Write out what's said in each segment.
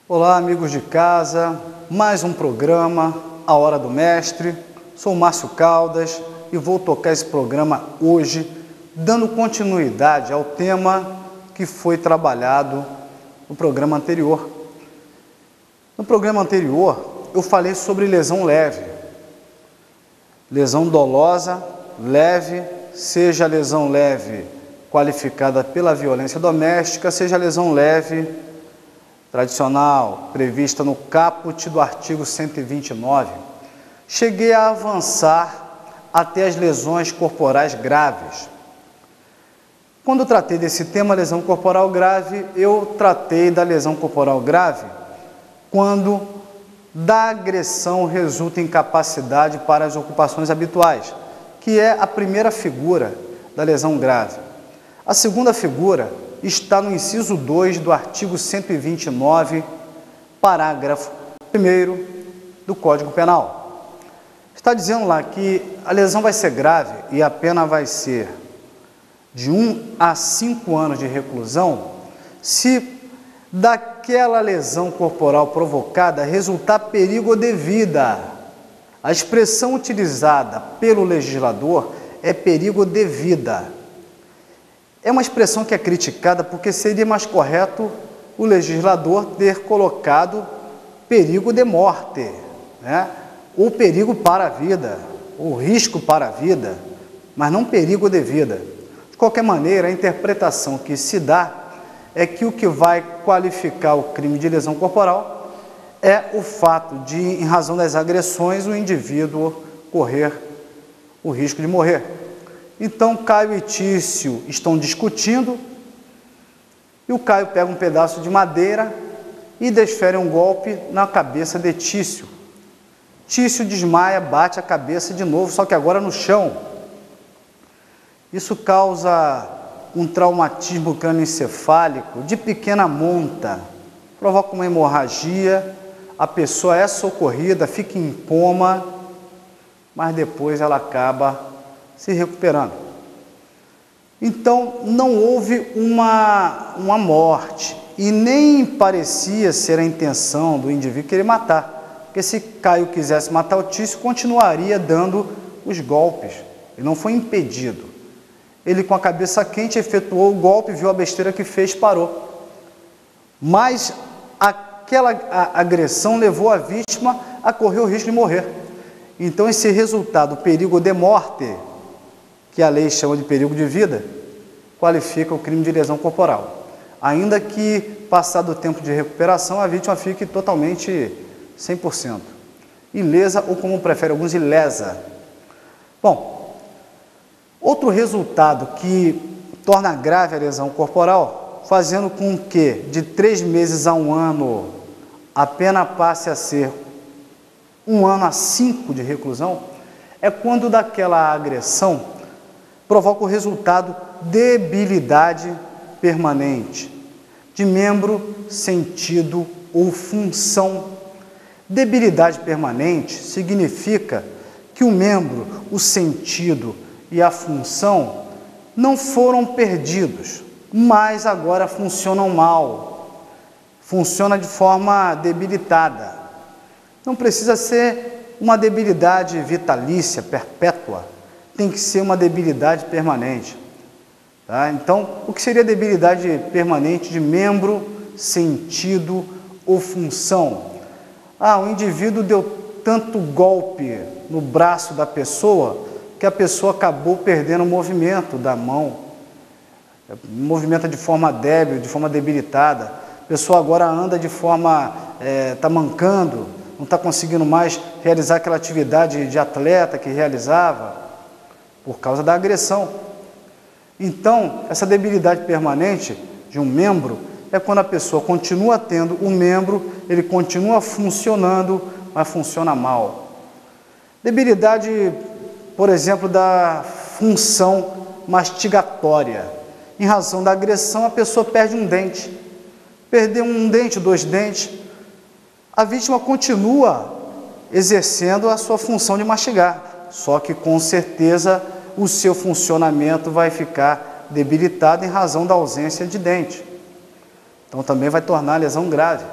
Olá, amigos de casa, mais um programa, A Hora do Mestre. Sou Márcio Caldas e vou tocar esse programa hoje, dando continuidade ao tema que foi trabalhado no programa anterior. No programa anterior, eu falei sobre lesão leve, lesão dolosa, leve, seja lesão leve qualificada pela violência doméstica, seja lesão leve tradicional, prevista no caput do artigo 129. Cheguei a avançar até as lesões corporais graves. Quando eu tratei desse tema, lesão corporal grave, eu tratei da lesão corporal grave quando da agressão resulta incapacidade para as ocupações habituais, que é a primeira figura da lesão grave. A segunda figura está no inciso 2 do artigo 129, parágrafo 1º do Código Penal. Está dizendo lá que a lesão vai ser grave e a pena vai ser de 1 a 5 anos de reclusão se daquela lesão corporal provocada resultar perigo de vida. A expressão utilizada pelo legislador é perigo de vida. É uma expressão que é criticada porque seria mais correto o legislador ter colocado perigo de morte, né? Ou perigo para a vida, ou risco para a vida, mas não perigo de vida. De qualquer maneira, a interpretação que se dá é que o que vai qualificar o crime de lesão corporal é o fato de, em razão das agressões, o indivíduo correr o risco de morrer. Então, Caio e Tício estão discutindo e o Caio pega um pedaço de madeira e desfere um golpe na cabeça de Tício. Tício desmaia, bate a cabeça de novo, só que agora no chão. Isso causa um traumatismo crânioencefálico de pequena monta, provoca uma hemorragia, a pessoa é socorrida, fica em coma, mas depois ela acaba se recuperando. Então, não houve uma morte e nem parecia ser a intenção do indivíduo querer matar, porque se Caio quisesse matar o Tício, continuaria dando os golpes, ele não foi impedido. Ele, com a cabeça quente, efetuou o golpe, viu a besteira que fez, parou. Mas aquela agressão levou a vítima a correr o risco de morrer. Então, esse resultado, perigo de morte, que a lei chama de perigo de vida, qualifica o crime de lesão corporal. Ainda que, passado o tempo de recuperação, a vítima fique totalmente 100%. Ilesa ou, como prefere alguns, ilesa. Bom, outro resultado que torna grave a lesão corporal, fazendo com que de 3 meses a 1 ano a pena passe a ser 1 ano a 5 de reclusão, é quando daquela agressão provoca o resultado debilidade permanente de membro, sentido ou função. Debilidade permanente significa que o membro, o sentido e a função não foram perdidos, mas agora funcionam mal, funciona de forma debilitada. Não precisa ser uma debilidade vitalícia, perpétua, tem que ser uma debilidade permanente. Tá? Então, o que seria debilidade permanente de membro, sentido ou função? O indivíduo deu tanto golpe no braço da pessoa que a pessoa acabou perdendo o movimento da mão, movimenta de forma débil, de forma debilitada. A pessoa agora anda de forma, está mancando, não está conseguindo mais realizar aquela atividade de atleta que realizava, por causa da agressão. Então, essa debilidade permanente de um membro é quando a pessoa continua tendo o membro, ele continua funcionando, mas funciona mal. Debilidade, por exemplo, da função mastigatória. Em razão da agressão, a pessoa perde um dente. Perdeu um dente, 2 dentes, a vítima continua exercendo a sua função de mastigar. Só que, com certeza, o seu funcionamento vai ficar debilitado em razão da ausência de dente. Então, também vai tornar a lesão grave.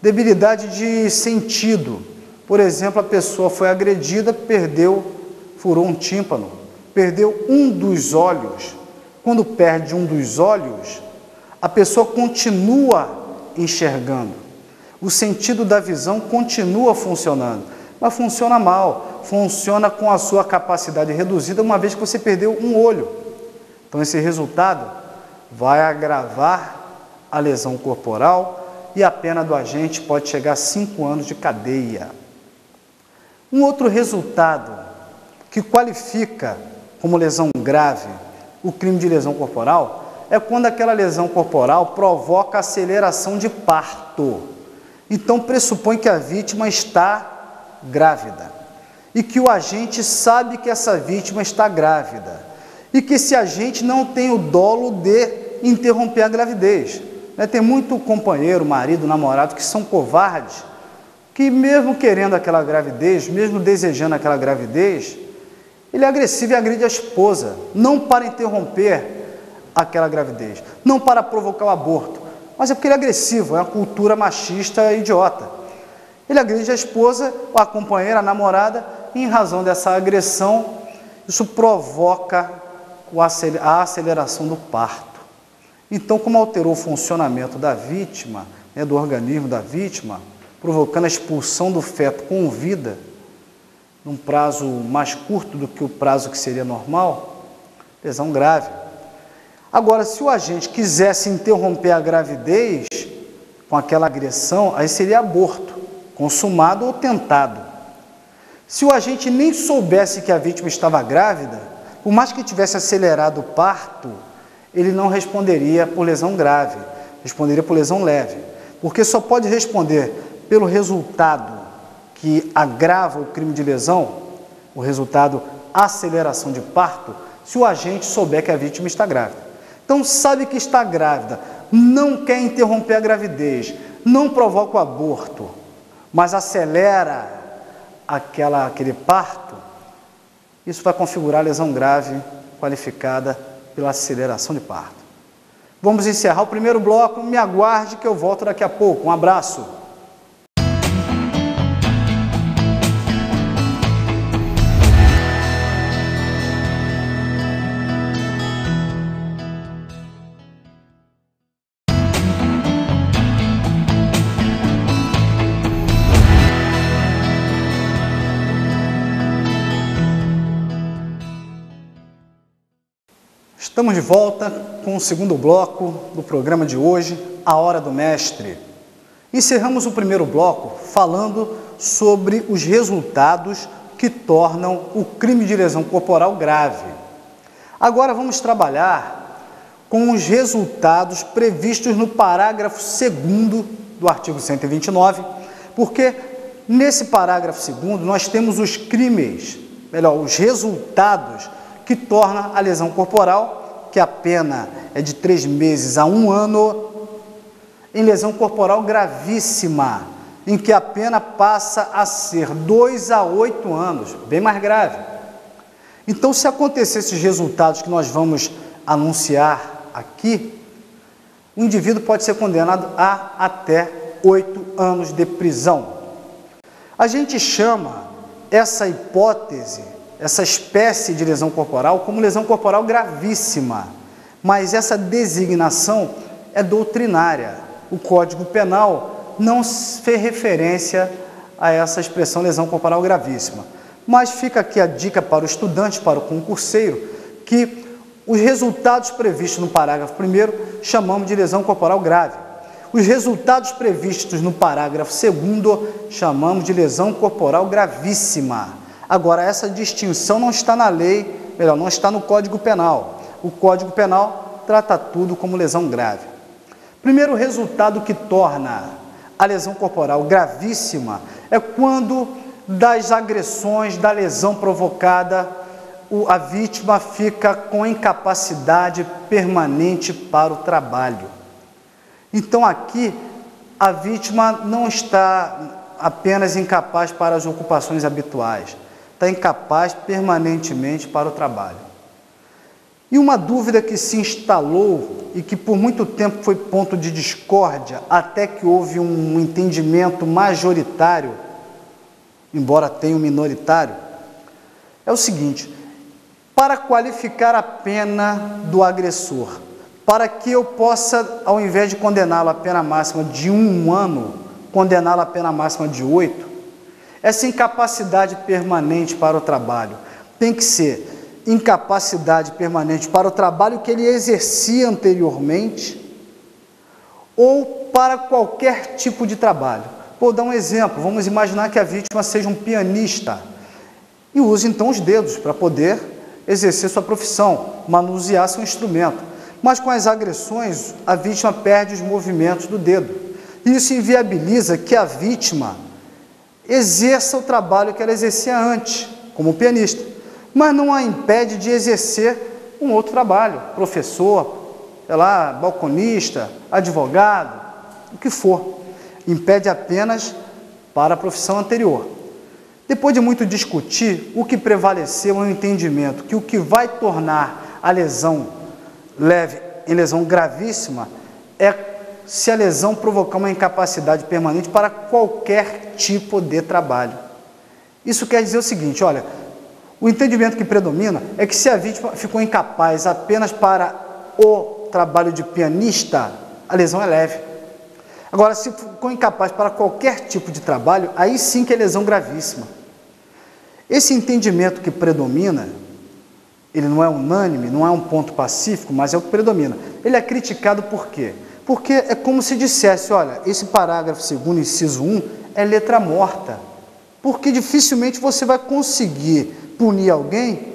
Debilidade de sentido. Por exemplo, a pessoa foi agredida, furou um tímpano, perdeu um dos olhos. Quando perde um dos olhos, a pessoa continua enxergando. O sentido da visão continua funcionando, mas funciona mal, funciona com a sua capacidade reduzida, uma vez que você perdeu um olho. Então, esse resultado vai agravar a lesão corporal e a pena do agente pode chegar a 5 anos de cadeia. Um outro resultado que qualifica como lesão grave o crime de lesão corporal é quando aquela lesão corporal provoca aceleração de parto. Então, pressupõe que a vítima está grávida e que o agente sabe que essa vítima está grávida e que esse agente não tem o dolo de interromper a gravidez. Tem muito companheiro, marido, namorado que são covardes, que mesmo querendo aquela gravidez, mesmo desejando aquela gravidez, ele é agressivo e agride a esposa, não para interromper aquela gravidez, não para provocar o aborto, mas é porque ele é agressivo, é uma cultura machista idiota. Ele agride a esposa, a companheira, a namorada, e em razão dessa agressão, isso provoca a aceleração do parto. Então, como alterou o funcionamento da vítima, do organismo da vítima, provocando a expulsão do feto com vida, num prazo mais curto do que o prazo que seria normal, lesão grave. Agora, se o agente quisesse interromper a gravidez com aquela agressão, aí seria aborto, consumado ou tentado. Se o agente nem soubesse que a vítima estava grávida, por mais que tivesse acelerado o parto, ele não responderia por lesão grave, responderia por lesão leve, porque só pode responder pelo resultado que agrava o crime de lesão, o resultado aceleração de parto, se o agente souber que a vítima está grávida. Então, sabe que está grávida, não quer interromper a gravidez, não provoca o aborto, mas acelera aquele parto, isso vai configurar lesão grave qualificada pela aceleração de parto. Vamos encerrar o primeiro bloco, me aguarde que eu volto daqui a pouco. Um abraço. Estamos de volta com o segundo bloco do programa de hoje, A Hora do Mestre. Encerramos o primeiro bloco falando sobre os resultados que tornam o crime de lesão corporal grave. Agora vamos trabalhar com os resultados previstos no parágrafo 2º do artigo 129, porque nesse parágrafo 2º nós temos os crimes, os resultados que torna a lesão corporal, que a pena é de 3 meses a 1 ano, em lesão corporal gravíssima, em que a pena passa a ser 2 a 8 anos, bem mais grave. Então, se acontecer esses resultados que nós vamos anunciar aqui, o indivíduo pode ser condenado a até 8 anos de prisão. A gente chama essa hipótese, essa espécie de lesão corporal como lesão corporal gravíssima, mas essa designação é doutrinária. O Código Penal não fez referência a essa expressão lesão corporal gravíssima. Mas fica aqui a dica para o estudante, para o concurseiro, que os resultados previstos no parágrafo 1º chamamos de lesão corporal grave. Os resultados previstos no parágrafo 2º chamamos de lesão corporal gravíssima. Agora, essa distinção não está na lei, não está no Código Penal. O Código Penal trata tudo como lesão grave. Primeiro resultado que torna a lesão corporal gravíssima é quando das agressões, da lesão provocada, a vítima fica com incapacidade permanente para o trabalho. Então, aqui, a vítima não está apenas incapaz para as ocupações habituais, está incapaz permanentemente para o trabalho. E uma dúvida que se instalou e que por muito tempo foi ponto de discórdia, até que houve um entendimento majoritário, embora tenha um minoritário, é o seguinte: para qualificar a pena do agressor, para que eu possa, ao invés de condená-lo à pena máxima de 1 ano, condená-lo à pena máxima de 8, essa incapacidade permanente para o trabalho tem que ser incapacidade permanente para o trabalho que ele exercia anteriormente ou para qualquer tipo de trabalho. Vou dar um exemplo. Vamos imaginar que a vítima seja um pianista e use então os dedos para poder exercer sua profissão, manusear seu instrumento. Mas com as agressões, a vítima perde os movimentos do dedo. Isso inviabiliza que a vítima exerça o trabalho que ela exercia antes, como pianista, mas não a impede de exercer um outro trabalho, professor, sei lá, balconista, advogado, o que for. Impede apenas para a profissão anterior. Depois de muito discutir, o que prevaleceu é o entendimento que o que vai tornar a lesão leve em lesão gravíssima é se a lesão provocar uma incapacidade permanente para qualquer tipo de trabalho. Isso quer dizer o seguinte, olha, o entendimento que predomina é que se a vítima ficou incapaz apenas para o trabalho de pianista, a lesão é leve. Agora, se ficou incapaz para qualquer tipo de trabalho, aí sim que é lesão gravíssima. Esse entendimento que predomina, ele não é unânime, não é um ponto pacífico, mas é o que predomina. Ele é criticado por quê? Porque é como se dissesse, olha, esse parágrafo 2º, inciso 1, é letra morta. Porque dificilmente você vai conseguir punir alguém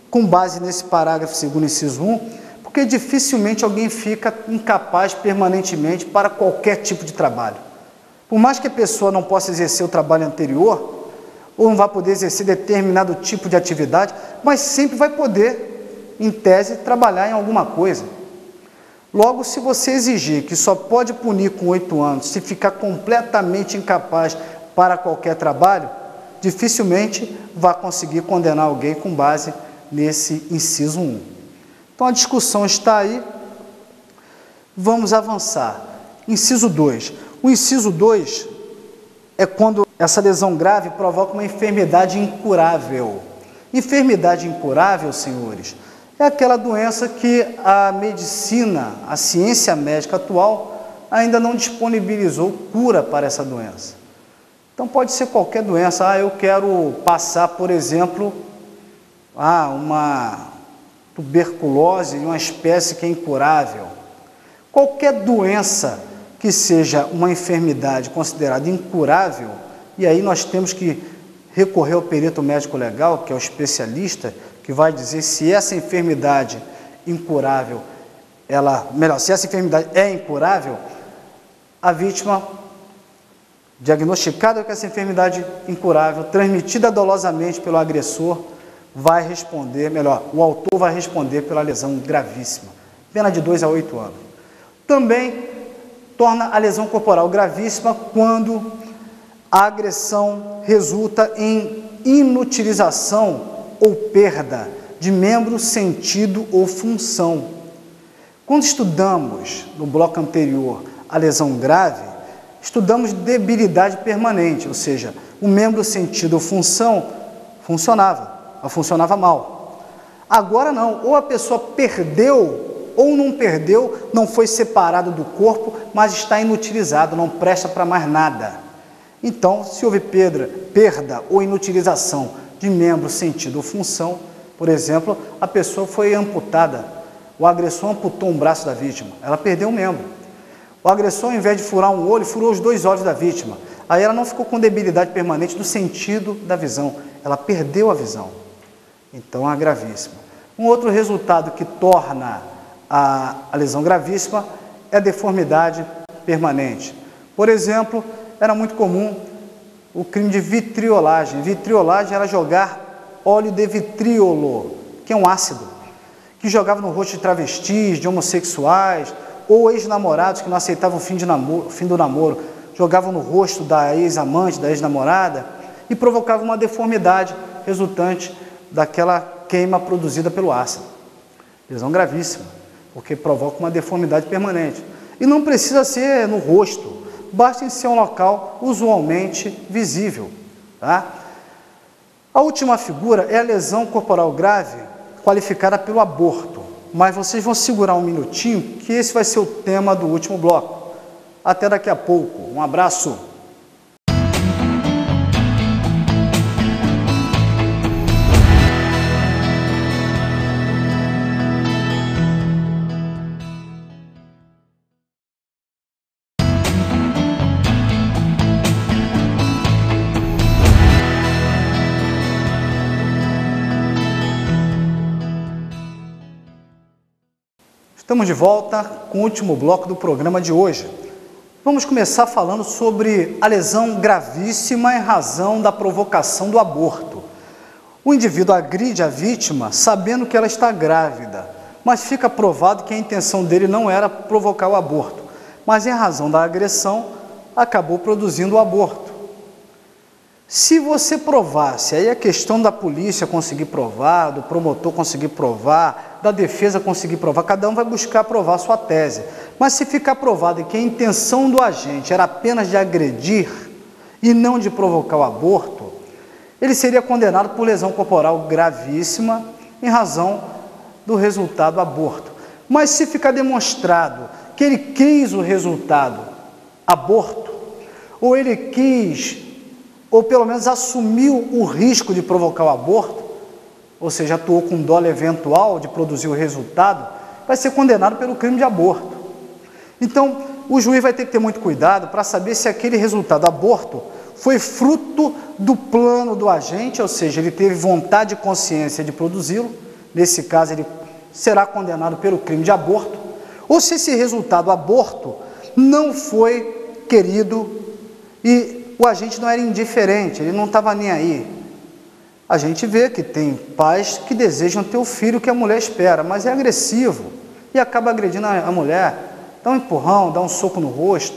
com base nesse parágrafo 2º, inciso 1, porque dificilmente alguém fica incapaz permanentemente para qualquer tipo de trabalho. Por mais que a pessoa não possa exercer o trabalho anterior, ou não vai poder exercer determinado tipo de atividade, mas sempre vai poder, em tese, trabalhar em alguma coisa. Logo, se você exigir que só pode punir com 8 anos, se ficar completamente incapaz para qualquer trabalho, dificilmente vai conseguir condenar alguém com base nesse inciso 1. Então, a discussão está aí. Vamos avançar. Inciso 2. O inciso 2 é quando essa lesão grave provoca uma enfermidade incurável. Enfermidade incurável, senhores, é aquela doença que a medicina, a ciência médica atual, ainda não disponibilizou cura para essa doença. Então, pode ser qualquer doença. Eu quero passar, por exemplo, uma tuberculose de uma espécie que é incurável. Qualquer doença que seja uma enfermidade considerada incurável, e aí nós temos que recorrer ao perito médico legal, que é o especialista, que vai dizer se essa enfermidade incurável, se essa enfermidade é incurável, a vítima diagnosticada com essa enfermidade incurável, transmitida dolosamente pelo agressor, vai responder, o autor vai responder pela lesão gravíssima, pena de 2 a 8 anos. Também torna a lesão corporal gravíssima quando a agressão resulta em inutilização ou perda de membro, sentido ou função. Quando estudamos, no bloco anterior, a lesão grave, estudamos debilidade permanente, ou seja, o membro, sentido ou função funcionava mal. Agora não, ou a pessoa perdeu ou não perdeu, não foi separado do corpo, mas está inutilizado, não presta para mais nada. Então, se houve perda ou inutilização de membro, sentido ou função, por exemplo, a pessoa foi amputada, o agressor amputou um braço da vítima, ela perdeu um membro. O agressor, ao invés de furar um olho, furou os 2 olhos da vítima. Aí ela não ficou com debilidade permanente do sentido da visão, ela perdeu a visão. Então, é gravíssima. Um outro resultado que torna a lesão gravíssima é a deformidade permanente. Por exemplo, era muito comum o crime de vitriolagem. Vitriolagem era jogar óleo de vitríolo, que é um ácido, que jogava no rosto de travestis, de homossexuais, ou ex-namorados que não aceitavam o fim do namoro, jogavam no rosto da ex-amante, da ex-namorada, e provocava uma deformidade resultante daquela queima produzida pelo ácido. lesão gravíssima, porque provoca uma deformidade permanente. E não precisa ser no rosto, basta em ser um local usualmente visível. Tá? A última figura é a lesão corporal grave qualificada pelo aborto, mas vocês vão segurar um minutinho que esse vai ser o tema do último bloco. Até daqui a pouco. Um abraço. Estamos de volta com o último bloco do programa de hoje. Vamos começar falando sobre a lesão gravíssima em razão da provocação do aborto. O indivíduo agride a vítima sabendo que ela está grávida, mas fica provado que a intenção dele não era provocar o aborto, mas em razão da agressão acabou produzindo o aborto. Se você provasse, aí é questão da polícia conseguir provar, do promotor conseguir provar, da defesa conseguir provar, cada um vai buscar provar a sua tese. Mas se ficar provado que a intenção do agente era apenas de agredir e não de provocar o aborto, ele seria condenado por lesão corporal gravíssima em razão do resultado do aborto. Mas se ficar demonstrado que ele quis o resultado aborto, ou ele quis, ou pelo menos assumiu o risco de provocar o aborto, ou seja, atuou com dolo eventual de produzir o resultado, vai ser condenado pelo crime de aborto. Então, o juiz vai ter que ter muito cuidado para saber se aquele resultado aborto foi fruto do plano do agente, ou seja, ele teve vontade e consciência de produzi-lo, nesse caso ele será condenado pelo crime de aborto, ou se esse resultado aborto não foi querido e o agente não era indiferente, ele não estava nem aí. A gente vê que tem pais que desejam ter o filho que a mulher espera, mas é agressivo e acaba agredindo a mulher, dá um empurrão, dá um soco no rosto.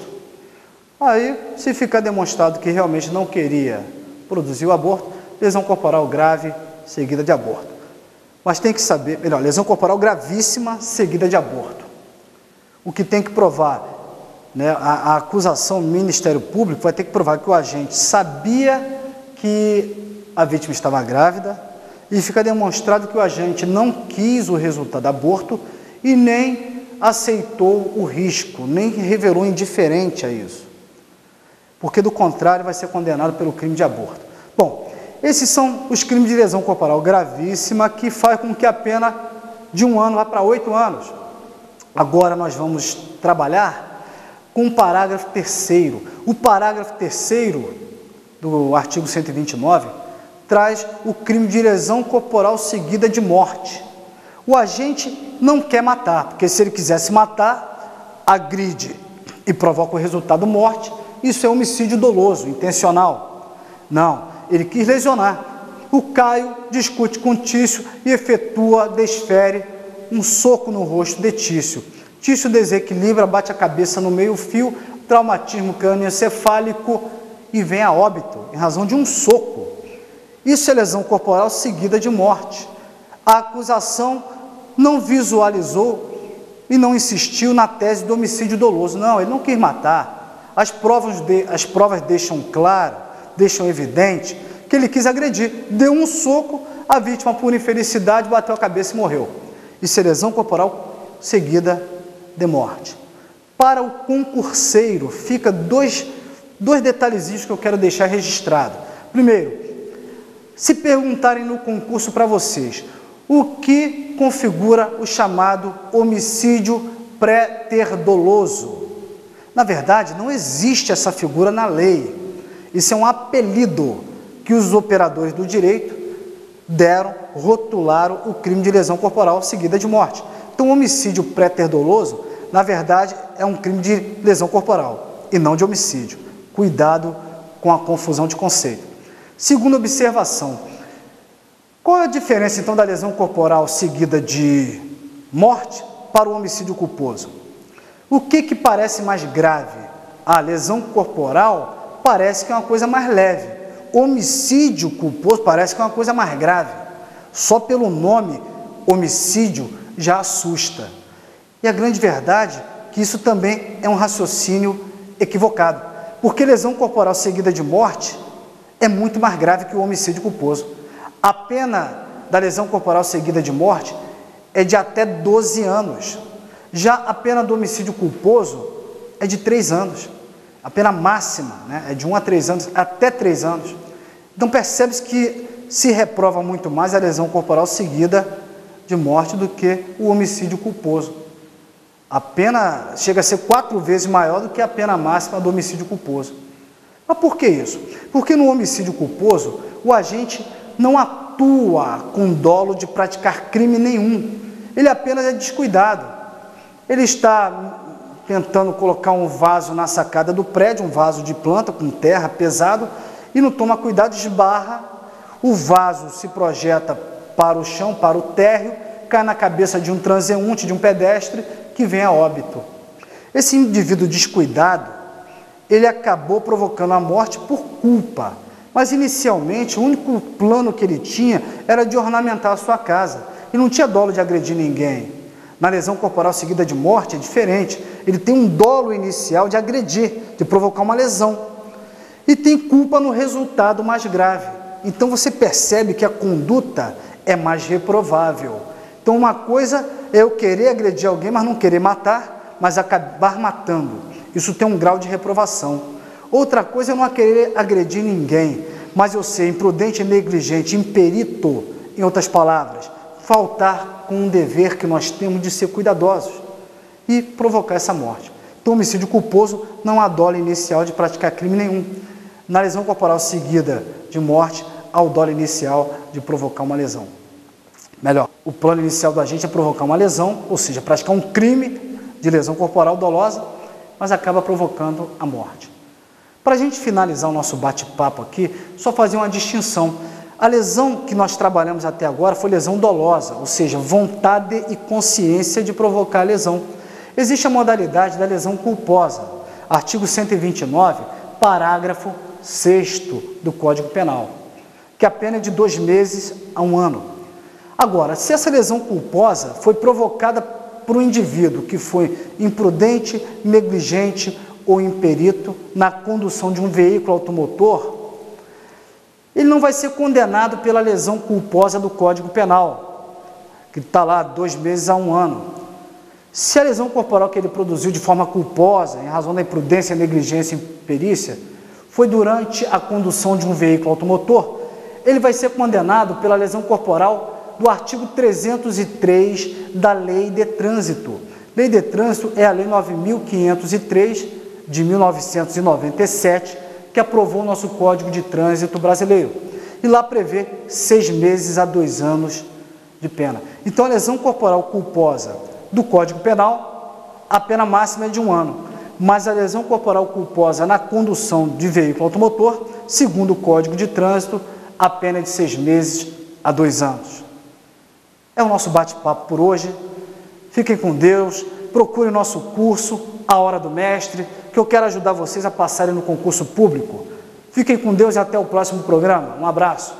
Aí, se ficar demonstrado que realmente não queria produzir o aborto, lesão corporal grave seguida de aborto. Mas tem que saber, melhor, lesão corporal gravíssima seguida de aborto. O que tem que provar, né, a acusação do Ministério Público vai ter que provar que o agente sabia que a vítima estava grávida e fica demonstrado que o agente não quis o resultado do aborto e nem aceitou o risco, nem revelou indiferente a isso. Porque, do contrário, vai ser condenado pelo crime de aborto. Bom, esses são os crimes de lesão corporal gravíssima que faz com que a pena de 1 ano vá para 8 anos. Agora nós vamos trabalhar com o parágrafo 3º. O parágrafo 3º do artigo 129 traz o crime de lesão corporal seguida de morte. O agente não quer matar, porque se ele quisesse matar, agride e provoca o resultado morte, isso é homicídio doloso, intencional. Não, ele quis lesionar. O Caio discute com Tício e desfere um soco no rosto de Tício. Tício desequilibra, bate a cabeça no meio-fio, traumatismo crânioencefálico e vem a óbito em razão de um soco. Isso é lesão corporal seguida de morte. A acusação não visualizou e não insistiu na tese do homicídio doloso. Não, ele não quis matar. As provas deixam claro, deixam evidente que ele quis agredir. Deu um soco, a vítima, por infelicidade, bateu a cabeça e morreu. Isso é lesão corporal seguida de morte. Para o concurseiro, fica dois detalhezinhos que eu quero deixar registrado. Primeiro, se perguntarem no concurso para vocês, o que configura o chamado homicídio pré-ter-doloso? Na verdade, não existe essa figura na lei. Isso é um apelido que os operadores do direito deram, rotularam o crime de lesão corporal seguida de morte. Então, o homicídio pré-ter-doloso, na verdade, é um crime de lesão corporal e não de homicídio. Cuidado com a confusão de conceito. Segunda observação, qual é a diferença, então, da lesão corporal seguida de morte para o homicídio culposo? O que parece mais grave? A lesão corporal parece que é uma coisa mais leve. Homicídio culposo parece que é uma coisa mais grave. Só pelo nome homicídio já assusta. E a grande verdade é que isso também é um raciocínio equivocado, porque lesão corporal seguida de morte é muito mais grave que o homicídio culposo. A pena da lesão corporal seguida de morte é de até 12 anos. Já a pena do homicídio culposo é de 3 anos. A pena máxima, né, é de 1 a 3 anos, até 3 anos. Então percebe-se que se reprova muito mais a lesão corporal seguida de morte do que o homicídio culposo. A pena chega a ser 4 vezes maior do que a pena máxima do homicídio culposo. Mas por que isso? Porque no homicídio culposo, o agente não atua com dolo de praticar crime nenhum. Ele apenas é descuidado. Ele está tentando colocar um vaso na sacada do prédio, um vaso de planta com terra pesado, e não toma cuidado, esbarra, o vaso se projeta para o chão, para o térreo, cai na cabeça de um transeunte, de um pedestre, que vem a óbito. Esse indivíduo descuidado, ele acabou provocando a morte por culpa, mas inicialmente o único plano que ele tinha era de ornamentar a sua casa, e não tinha dolo de agredir ninguém. Na lesão corporal seguida de morte é diferente, ele tem um dolo inicial de agredir, de provocar uma lesão, e tem culpa no resultado mais grave. Então você percebe que a conduta é mais reprovável. Então uma coisa é eu querer agredir alguém, mas não querer matar, mas acabar matando. Isso tem um grau de reprovação. Outra coisa é eu não querer agredir ninguém, mas eu ser imprudente, negligente, imperito, em outras palavras, faltar com um dever que nós temos de ser cuidadosos e provocar essa morte. Então, homicídio culposo não há dolo inicial de praticar crime nenhum. Na lesão corporal seguida de morte, há o dolo inicial de provocar uma lesão. Melhor, o plano inicial do agente é provocar uma lesão, ou seja, praticar um crime de lesão corporal dolosa, mas acaba provocando a morte. Para a gente finalizar o nosso bate-papo aqui, só fazer uma distinção. A lesão que nós trabalhamos até agora foi lesão dolosa, ou seja, vontade e consciência de provocar a lesão. Existe a modalidade da lesão culposa, artigo 129, parágrafo 6º do Código Penal, que a pena é de 2 meses a 1 ano. Agora, se essa lesão culposa foi provocada por um indivíduo que foi imprudente, negligente ou imperito na condução de um veículo automotor, ele não vai ser condenado pela lesão culposa do Código Penal, que está lá 2 meses a 1 ano. Se a lesão corporal que ele produziu de forma culposa, em razão da imprudência, negligência e imperícia, foi durante a condução de um veículo automotor, ele vai ser condenado pela lesão corporal do artigo 303 da Lei de Trânsito. Lei de Trânsito é a Lei 9.503 de 1997, que aprovou o nosso Código de Trânsito brasileiro. E lá prevê 6 meses a 2 anos de pena. Então, a lesão corporal culposa do Código Penal, a pena máxima é de 1 ano. Mas a lesão corporal culposa na condução de veículo automotor, segundo o Código de Trânsito, a pena é de 6 meses a 2 anos. É o nosso bate-papo por hoje. Fiquem com Deus, procure o nosso curso, A Hora do Mestre, que eu quero ajudar vocês a passarem no concurso público. Fiquem com Deus e até o próximo programa. Um abraço.